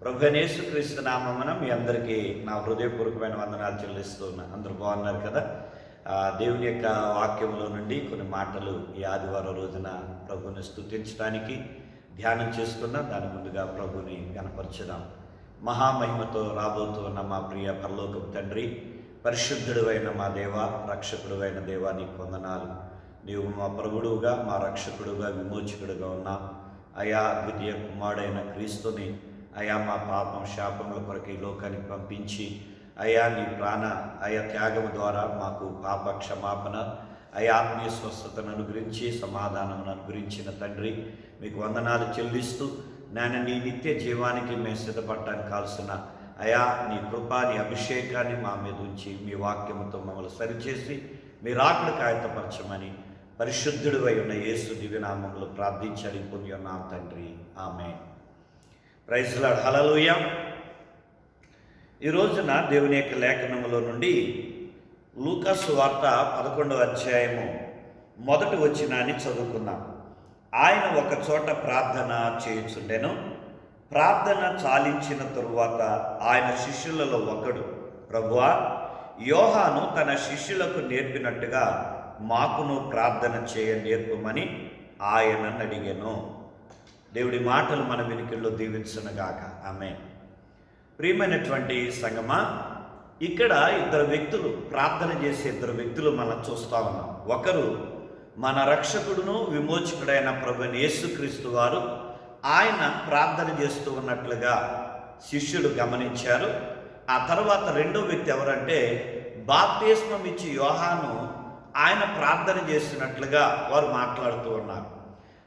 ప్రభువైన యేసుక్రీస్తు నామమున మీ అందరికీ నా హృదయపూర్వకమైన వందనాలు చెల్లిస్తున్నా. అందరూ బాగున్నారు కదా? దేవుని యొక్క వాక్యంలో నుండి కొన్ని మాటలు ఈ ఆదివారం రోజున ప్రభుని స్తుతించడానికి ధ్యానం చేసుకున్నా. దాని ముందుగా ప్రభుని గణపరచుదాం. మహామహిమతో రాబోతున్న మా ప్రియ పరలోకపు తండ్రి, పరిశుద్ధుడు అయిన మా దేవ, రక్షకుడు అయిన దేవా, నీకు వందనాలు. నీవు మా ప్రభుడుగా, మా రక్షకుడుగా, విమోచకుడుగా ఉన్నా. అయా ద్వితీయ కుమారుడైన క్రీస్తుని అయా మా పాపం శాపముల కొరకు ఈ లోకానికి పంపించి అయా నీ అయా త్యాగం ద్వారా మాకు పాప క్షమాపణ, అయా ఆత్మీయ స్వస్థతను అనుగ్రహించి సమాధానమును అనుగ్రహించిన తండ్రి, మీకు వందనాలు చెల్లిస్తూ నేను నీ నిత్య జీవానికి మేము సిద్ధపడటానికి కావాల్సిన అయా నీ కృపా, నీ అభిషేకాన్ని మా మీద ఉంచి మీ వాక్యముతో మమ్మల్ని సరిచేసి మీ రాకడ కాయతపరచమని పరిశుద్ధుడు అయి ఉన్న యేసు దివ్యనామంలో ప్రార్థించి అడిగి పొంది ఉన్నాం తండ్రి, ఆమేన్. ప్రైజ్ లార్డ్, హల్లెలూయా. ఈ రోజున దేవుని యొక్క లేఖనములో నుండి లూకాసు వార్త 11వ అధ్యాయము మొదటి వచనాన్ని చదువుకుందాం. ఆయన ఒక చోట ప్రార్థన చేయుచుండెను. ప్రార్థన చాలించిన తరువాత ఆయన శిష్యులలో ఒకడు, ప్రభువా, యోహాను తన శిష్యులకు నేర్పినట్టుగా మాకును ప్రార్థన చేయ నేర్పమని ఆయనను అడిగెను. దేవుడి మాటలు మన వెనుకల్లో దీవించునుగాక, ఆమేన్. ప్రియమైనటువంటి సంగమా, ఇక్కడ ఇద్దరు వ్యక్తులు ప్రార్థన చేసే ఇద్దరు వ్యక్తులు మనం చూస్తూ ఉన్నాం. ఒకరు మన రక్షకుడును విమోచకుడైన ప్రభువైన యేసుక్రీస్తు వారు. ఆయన ప్రార్థన చేస్తూ ఉన్నట్లుగా శిష్యుడు గమనించారు. ఆ తర్వాత రెండో వ్యక్తి ఎవరంటే బాప్తిస్మం ఇచ్చి యోహాను ఆయన ప్రార్థన చేస్తున్నట్లుగా వారు మాట్లాడుతూ ఉన్నారు.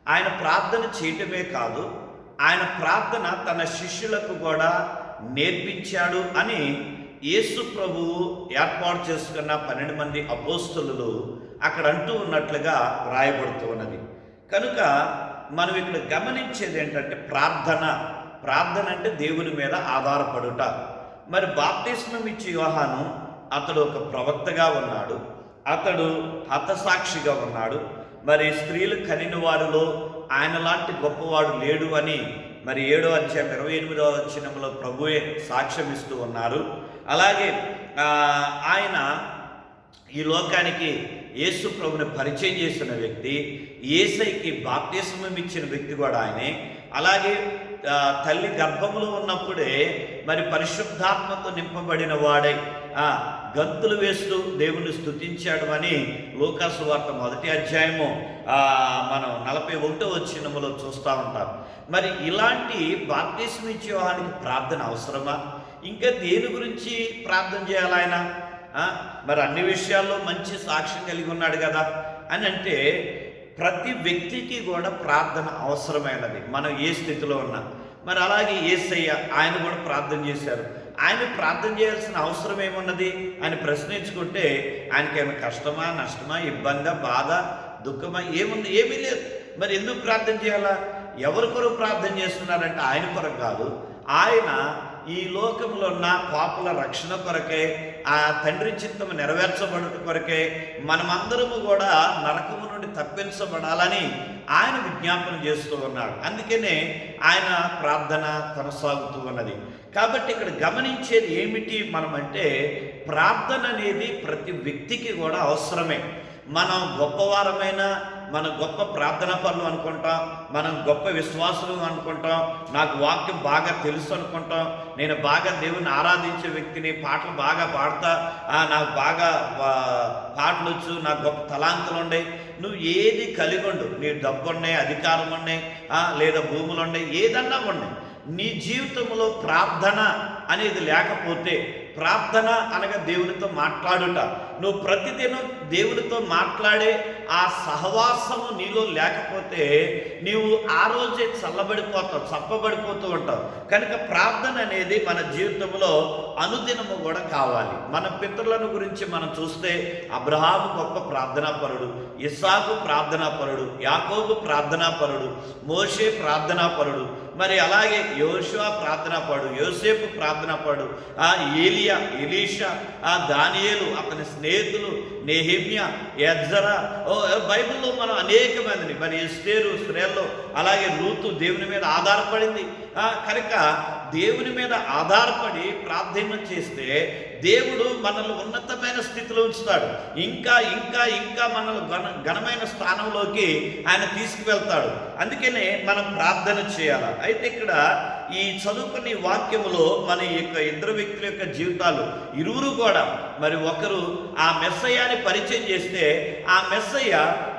ఆయన ప్రార్థన చేయటమే కాదు, ఆయన ప్రార్థన తన శిష్యులకు కూడా నేర్పించాడు అని యేసు ప్రభువు ఏర్పాటు చేసుకున్న 12 మంది అపోస్తలులు అక్కడ అంటూ ఉన్నట్లుగా రాయబడుతూ ఉన్నది. కనుక మనం ఇక్కడ గమనించేది ఏంటంటే ప్రార్థన అంటే దేవుని మీద ఆధారపడుట. మరి బాప్తిస్మం ఇచ్చి యోహాను అతడు ఒక ప్రవక్తగా ఉన్నాడు, అతడు హతసాక్షిగా ఉన్నాడు. మరి స్త్రీలు కనిన వారిలో ఆయన లాంటి గొప్పవాడు లేడు అని మరి 7వ అధ్యాయం 28వ వచనంలో ప్రభువే సాక్ష్యం ఇస్తూ ఉన్నారు. అలాగే ఆయన ఈ లోకానికి యేసు ప్రభుని పరిచయం చేసిన వ్యక్తి, యేసయ్యకి బాప్తిస్మం ఇచ్చిన వ్యక్తి కూడా ఆయనే. అలాగే తల్లి గర్భములో ఉన్నప్పుడే మరి పరిశుద్ధాత్మతో నింపబడిన వాడై గంతులు వేస్తూ దేవుని స్తుతించాడు అని లూకాసు వార్త 1వ అధ్యాయము మనం 41వ వచనములో చూస్తూ ఉంటాం. మరి ఇలాంటి బాప్తిస్మం ఇచ్చే వానికి ప్రార్థన అవసరమా? ఇంకా దేని గురించి ప్రార్థన చేయాలి ఆయన? మరి అన్ని విషయాల్లో మంచి సాక్ష్యం కలిగి ఉన్నాడు కదా అని అంటే, ప్రతి వ్యక్తికి కూడా ప్రార్థన అవసరమైనది, మనం ఏ స్థితిలో ఉన్నా. మరి అలాగే యేసయ్య ఆయన కూడా ప్రార్థన చేశారు. ఆయన ప్రార్థన చేయాల్సిన అవసరం ఏమున్నది అని ప్రశ్నించుకుంటే ఆయనకేమైనా కష్టమా, నష్టమా, ఇబ్బందా, బాధ, దుఃఖమా ఏముంది? ఏమీ లేదు. మరి ఎందుకు ప్రార్థన చేయాలా? ఎవరి కొరకు ప్రార్థన చేస్తున్నారంటే ఆయన కొరకు కాదు, ఆయన ఈ లోకంలో ఉన్న పాపుల రక్షణ కొరకే, ఆ తండ్రి చిత్తము నెరవేర్చబడుట కొరకే, మనమందరము కూడా నరకము నుండి తప్పించబడాలని ఆయన విజ్ఞాపన చేస్తూ ఉన్నాడు. అందుకనే ఆయన ప్రార్థన కొనసాగుతూ ఉన్నది. కాబట్టి ఇక్కడ గమనించేది ఏమిటి మనం అంటే, ప్రార్థన అనేది ప్రతి వ్యక్తికి కూడా అవసరమే. మనం గొప్పవారమైన, మన గొప్ప ప్రార్థనా పనులు అనుకుంటాం, మనం గొప్ప విశ్వాసులు అనుకుంటాం, నాకు వాక్యం బాగా తెలుసు అనుకుంటాం, నేను బాగా దేవుని ఆరాధించే వ్యక్తిని, పాటలు బాగా పాడతా, నాకు బాగా పాటలు వచ్చు, నాకు గొప్ప తలాంతులు ఉన్నాయి. నువ్వు ఏది కలిగి ఉండు, నీ డబ్బు ఉన్నాయి, అధికారం ఉన్నాయి, లేదా భూములు ఉన్నాయి, ఏదన్నా ఉన్నాయి, నీ జీవితంలో ప్రార్థన అనేది లేకపోతే, ప్రార్థన అనగా దేవునితో మాట్లాడుట, నువ్వు ప్రతిదినం దేవునితో మాట్లాడే ఆ సహవాసము నీలో లేకపోతే నీవు ఆ రోజే చల్లబడిపోతావు, చప్పబడిపోతూ ఉంటావు. కనుక ప్రార్థన అనేది మన జీవితంలో అనుదినము కూడా కావాలి. మన పితరులను గురించి మనం చూస్తే అబ్రహాము గొప్ప ప్రార్థనాపరుడు, ఇస్సాకు ప్రార్థనాపరుడు, యాకోబు ప్రార్థనాపరుడు, మోషే ప్రార్థనాపరుడు, మరి అలాగే యోషువ ప్రార్థనాపరుడు, యోసేపు ప్రార్థనాపరుడు, ఏలియా, ఎలీషా, దానియేలు, అతని స్నేహితులు, నెహెమ్యా, ఎజ్రా, బైబిల్లో మనం అనేక మందిని, మరి ఎస్తేరు స్త్రీల్లో, అలాగే రూతు దేవుని మీద ఆధారపడింది, కనుక దేవుని మీద ఆధారపడి ప్రార్థన చేస్తే దేవుడు మనల్ని ఉన్నతమైన స్థితిలో ఉంచుతాడు. ఇంకా ఇంకా ఇంకా మనల్ని ఘనమైన స్థానంలోకి ఆయన తీసుకువెళ్తాడు. అందుకనే మనం ప్రార్థన చేయాలి. అయితే ఇక్కడ ఈ చదువుకునే వాక్యములో మన యొక్క ఇద్దరు వ్యక్తుల యొక్క జీవితాలు ఇరువురు కూడా మరి ఒకరు ఆ మెస్సయ్యని పరిచయం చేస్తే ఆ మెస్సయ్య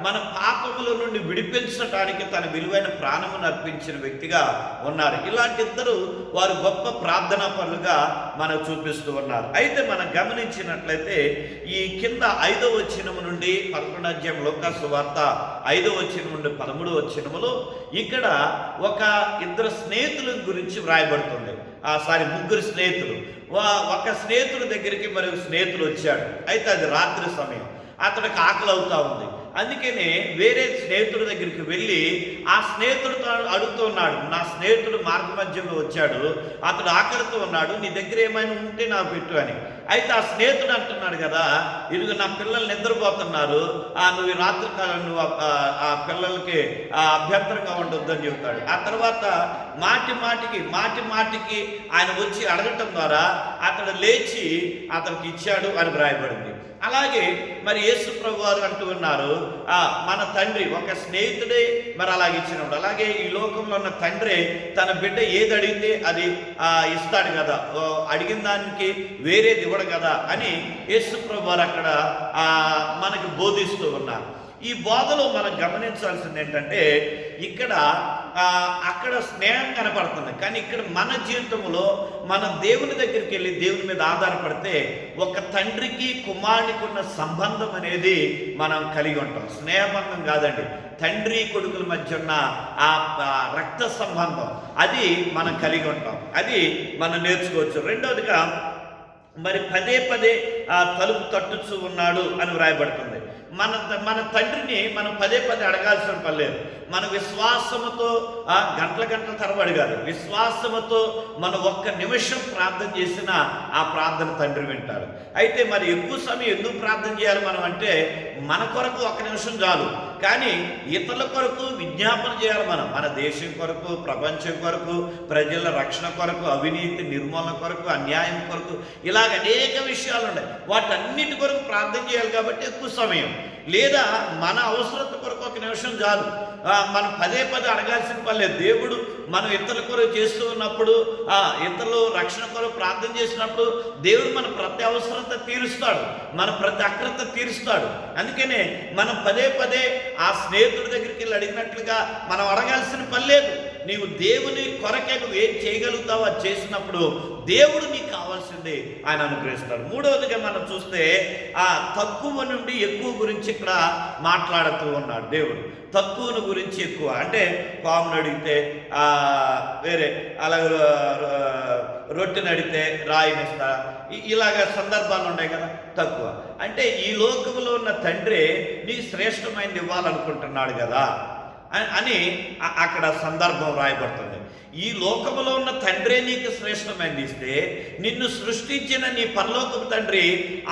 మన పాపముల నుండి విడిపించడానికి తన విలువైన ప్రాణమును అర్పించిన వ్యక్తిగా ఉన్నారు. ఇలాంటి ఇద్దరు వారు గొప్ప ప్రార్థనా పనులుగా మనకు చూపిస్తూ ఉన్నారు. అయితే మనం గమనించినట్లయితే ఈ కింద 5వ వచనము నుండి 11వ అధ్యాయం లూకా సువార్త 5వ వచనం నుండి 13వ వచనములో ఇక్కడ ఒక ఇద్దరు స్నేహితుల గురించి వ్రాయబడుతుంది. ముగ్గురు స్నేహితులు. ఒక స్నేహితుడి దగ్గరికి మరొక స్నేహితుడు వచ్చాడు. అయితే అది రాత్రి సమయం, అతడికి ఆకలి అవుతా ఉంది. అందుకనే వేరే స్నేహితుడి దగ్గరికి వెళ్ళి ఆ స్నేహితుడితో అడుగుతూ ఉన్నాడు, నా స్నేహితుడు మార్గ మధ్యంలో వచ్చాడు, అతడు ఆకలితో ఉన్నాడు, నీ దగ్గర ఏమైనా ఉంటే నాకు పెట్టు అని. అయితే ఆ స్నేహితుడు అంటున్నాడు కదా, ఇదిగో నా పిల్లలు నిద్రపోతున్నారు, నువ్వు ఈ రాత్రికాలం నువ్వు ఆ పిల్లలకి అభ్యంతరంగా ఉండొద్దని చెబుతాడు. ఆ తర్వాత మాటి మాటికి ఆయన వచ్చి అడగటం ద్వారా అతడు లేచి అతనికి ఇచ్చాడు అని వ్రాయబడింది. అలాగే మరి యేసు ప్రభు వారు అంటూ ఉన్నారు, మన తండ్రి ఒక స్నేహితుడే మరి అలాగే ఇచ్చినప్పుడు, అలాగే ఈ లోకంలో ఉన్న తండ్రి తన బిడ్డ ఏది అడిగితే అది ఇస్తాడు కదా, అడిగిన దానికి వేరేది ఇవ్వడు కదా అని యేసు ప్రభు వారు అక్కడ మనకు బోధిస్తూ ఉన్నారు. ఈ బోధలో మనం గమనించాల్సింది ఏంటంటే ఇక్కడ అక్కడ స్నేహం కనపడుతుంది, కానీ ఇక్కడ మన జీవితంలో మన దేవుని దగ్గరికి వెళ్ళి దేవుని మీద ఆధారపడితే ఒక తండ్రికి కుమారునికి ఉన్న సంబంధం అనేది మనం కలిగి ఉంటాం. స్నేహబంధం కాదండి, తండ్రి కొడుకుల మధ్య ఉన్న ఆ రక్త సంబంధం అది మనం కలిగి ఉంటాం. అది మనం నేర్చుకోవచ్చు. రెండవదిగా మరి పదే తలుపు తట్టుచూ ఉన్నాడు అని వ్రాయబడుతుంది. మన తండ్రిని మనం పదే అడగాల్సిన పని లేదు. మన విశ్వాసముతో గంటల తరబడి కాదు, విశ్వాసముతో మనం ఒక్క నిమిషం ప్రార్థన చేసినా ఆ ప్రార్థన తండ్రి వింటాడు. అయితే మరి ఎక్కువ సమయం ఎందుకు ప్రార్థన చేయాలి మనం అంటే, మన కొరకు 1 నిమిషం చాలు, కానీ ఇతరుల కొరకు విజ్ఞాపన చేయాలి. మన దేశం కొరకు, ప్రపంచం కొరకు, ప్రజల రక్షణ కొరకు, అవినీతి నిర్మూలన కొరకు, అన్యాయం కొరకు, ఇలాగ అనేక విషయాలు ఉన్నాయి. వాటన్నిటి కొరకు ప్రార్థన చేయాలి. కాబట్టి ఎక్కువ సమయం లేదా మన అవసరత కొరకు 1 నిమిషం చాలు. మనం పదే అడగాల్సిన పని లేదు. దేవుడు మనం ఇతరుల కొరకు చేస్తూ ఉన్నప్పుడు, ఇతరులు రక్షణ కొరకు ప్రార్థన చేసినప్పుడు దేవుడు మన ప్రతి అవసరత తీరుస్తాడు, మన ప్రతి అక్రత తీరుస్తాడు. అందుకనే మనం పదే ఆ స్నేహితుడి దగ్గరికి వెళ్ళి అడిగినట్లుగా మనం అడగాల్సిన పని లేదు. నీవు దేవుని కొరకే నువ్వు ఏం చేయగలుగుతావో అది చేసినప్పుడు దేవుడు నీకు కావాల్సింది ఆయన అనుగ్రహిస్తాడు. మూడవదిగా మనం చూస్తే తక్కువ నుండి ఎక్కువ గురించి ఇక్కడ మాట్లాడుతూ ఉన్నాడు దేవుడు. తక్కువను గురించి ఎక్కువ అంటే, పామును అడిగితే వేరే, అలాగే రొట్టెని అడిగితే రాయినిస్తా, ఇలాగ సందర్భాలు ఉన్నాయి కదా. తక్కువ అంటే ఈ లోకంలో ఉన్న తండ్రి నీకు శ్రేష్టమైనది ఇవ్వాలనుకుంటున్నాడు కదా అని అక్కడ సందర్భం రాయబడుతుంది. ఈ లోకములో ఉన్న తండ్రే నీకు శ్రేష్టమైనది ఇస్తే, నిన్ను సృష్టించిన నీ పరలోకపు తండ్రి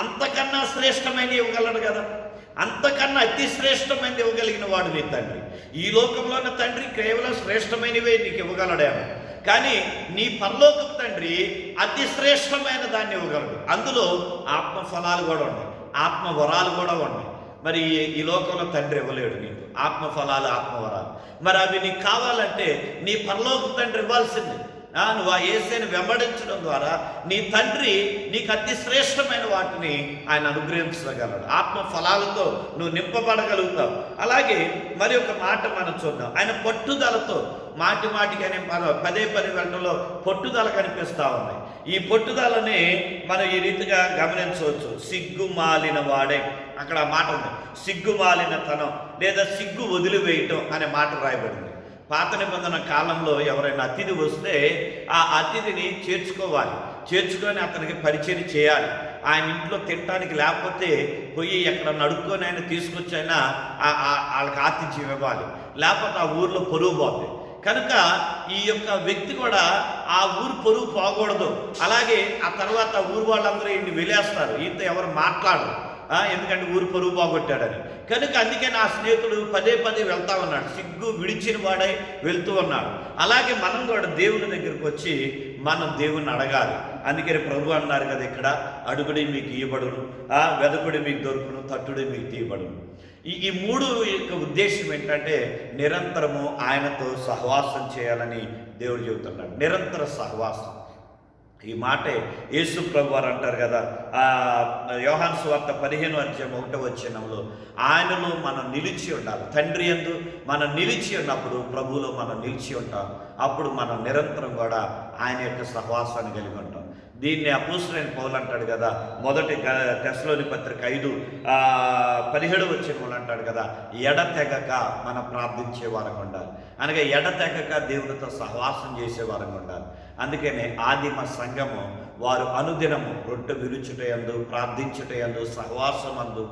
అంతకన్నా శ్రేష్టమైన ఇవ్వగలడు కదా. అంతకన్నా అతి శ్రేష్టమైనది ఇవ్వగలిగిన వాడు నీ తండ్రి. ఈ లోకంలో ఉన్న తండ్రి కేవలం శ్రేష్టమైనవే నీకు ఇవ్వగలడేమో, కానీ నీ పరలోకపు తండ్రి అతి శ్రేష్టమైన దాన్ని ఇవ్వగలడు. అందులో ఆత్మ ఫలాలు కూడా ఉన్నాయి, ఆత్మ వరాలు కూడా ఉన్నాయి. మరి ఈ లోకంలో తండ్రి ఇవ్వలేడు నీకు ఆత్మఫలాలు, ఆత్మవరాలు. మరి అవి నీకు కావాలంటే నీ పరలోక తండ్రి ఇవ్వాల్సింది. నువ్వు ఆ యేసుని వెంబడించడం ద్వారా నీ తండ్రి నీకు అతి శ్రేష్టమైన వాటిని ఆయన అనుగ్రహించగలడు. ఆత్మ ఫలాలతో నువ్వు నింపబడగలుగుతావు. అలాగే మరి ఒక మాట మనం చూద్దాం. ఆయన పట్టుదలతో మాటికి అనే పదే గంటల్లో పట్టుదల కనిపిస్తూ ఉన్నాయి. ఈ పట్టుదలని మనం ఈ రీతిగా గమనించవచ్చు. సిగ్గుమాలిన వాడే, అక్కడ మాట ఉంది, సిగ్గుమాలినతనం లేదా సిగ్గు వదిలివేయటం అనే మాట రాయబడింది. పాత నిబంధన కాలంలో ఎవరైనా అతిథి వస్తే ఆ అతిథిని చేర్చుకొని అతనికి పరిచయం చేయాలి. ఆయన ఇంట్లో తినడానికి లేకపోతే పోయి ఎక్కడ నడుక్కొని ఆయన తీసుకొచ్చి అయినా వాళ్ళకి ఆతిథ్యం ఇవ్వాలి, లేకపోతే ఆ ఊర్లో పరువు పోతుంది. కనుక ఈ యొక్క వ్యక్తి కూడా ఆ ఊరు పరువు పోకూడదు. అలాగే ఆ తర్వాత ఊరు వాళ్ళందరూ ఈయన్ని వెలేస్తారు, ఈయనతో ఎవరు మాట్లాడరు. ఎందుకంటే ఊరు పరువు బాగొట్టాడని. కనుక అందుకే నా స్నేహితుడు పదే పదే వెళ్తా ఉన్నాడు, సిగ్గు విడిచిన వాడై వెళ్తూ ఉన్నాడు. అలాగే మనం కూడా దేవుని దగ్గరికి వచ్చి మనం దేవుణ్ణి అడగాలి. అందుకని ప్రభు అన్నారు కదా ఇక్కడ, అడుగుడి మీకు ఇవ్వబడును, వెదకుడి మీకు దొరుకును, తట్టుడి మీకు తీయబడును. ఈ మూడు యొక్క ఉద్దేశం ఏంటంటే నిరంతరము ఆయనతో సహవాసం చేయాలని దేవుడు చెబుతున్నాడు. నిరంతర సహవాసం. ఈ మాటే యేసు ప్రభు వారు అంటారు కదా, యోహాను సువార్త 15:1 ఆయనలో మనం నిలిచి ఉండాలి. తండ్రి యందు మనం నిలిచి ఉన్నప్పుడు ప్రభువులో మనం నిలిచి ఉంటాం. అప్పుడు మనం నిరంతరం కూడా ఆయన యొక్క సహవాసాన్ని కలిగి ఉంటాం. దీన్ని అపోస్తలుడైన పౌలు అంటాడు కదా, మొదటి తెస్సలోని పత్రిక 5:17 అంటాడు కదా, ఎడతెగక మనం ప్రార్థించే వారంగా ఉండాలి. అనగా ఎడతెగక దేవునితో సహవాసం చేసే వారంగా ఉండాలి. అందుకనే ఆదిమ సంఘము వారు అనుదినము రొట్టె విరుచుటయందు, ప్రార్థించుటయందు, సహవాసమందు,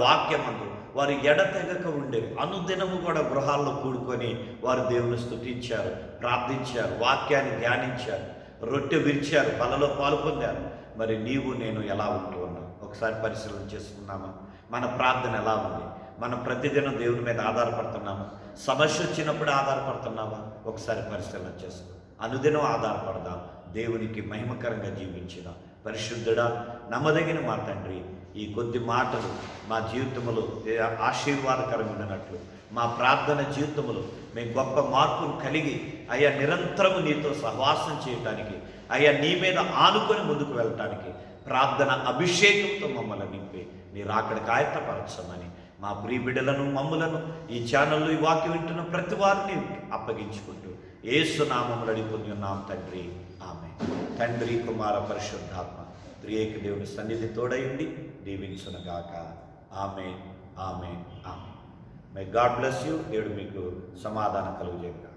వాక్యమందు వారు ఎడతెగక ఉండేవి. అనుదినము కూడా గృహాల్లో కూడుకొని వారు దేవుని స్తుతించారు, ప్రార్థించారు, వాక్యాన్ని ధ్యానించారు, రొట్టె విరిచారు, బలలో పాలు పొందారు. మరి నీవు నేను ఎలా ఉంటూ ఉన్నాం? ఒకసారి పరిశీలన చేసుకున్నామా? మన ప్రార్థన ఎలా ఉంది? మనం ప్రతిదినం దేవుని మీద ఆధారపడుతున్నామా? సమస్య వచ్చినప్పుడు ఆధారపడుతున్నామా? ఒకసారి పరిశీలన చేసుకో. అనుదినం ఆధారపడదాం, దేవునికి మహిమకరంగా జీవించుదాం. పరిశుద్ధుడా, నమ్మదగిన మా తండ్రి, ఈ కొద్ది మాటలు మా జీవితంలో ఆశీర్వాదకరంగా ఉన్నట్లు, మా ప్రార్థన జీవితంలో మేము గొప్ప మార్పును కలిగి అయ్యా నిరంతరము నీతో సహవాసం చేయటానికి, అయ్యా నీ మీద ఆనుకొని ముందుకు వెళ్ళటానికి ప్రార్థన అభిషేకంతో మమ్మల్ని నింపి నీ రాకడికి ఆయత్తపరచమని మా ప్రియ బిడ్డలను, మమ్ములను, ఈ ఛానల్లో ఈ వాక్యం వింటున్న ప్రతి వారిని అప్పగించుకుంటూ యేసు నామములో అడిగి ఉన్నాం తండ్రి, ఆమేన్. తండ్రి, కుమార, పరిశుద్ధాత్మ త్రియేక దేవుని సన్నిధి తోడైండి దీవించునుగాక. ఆమేన్, ఆమేన్, ఆమేన్. May God bless you. దేవుడు మీకు సమాధానం కలుగజేయగా.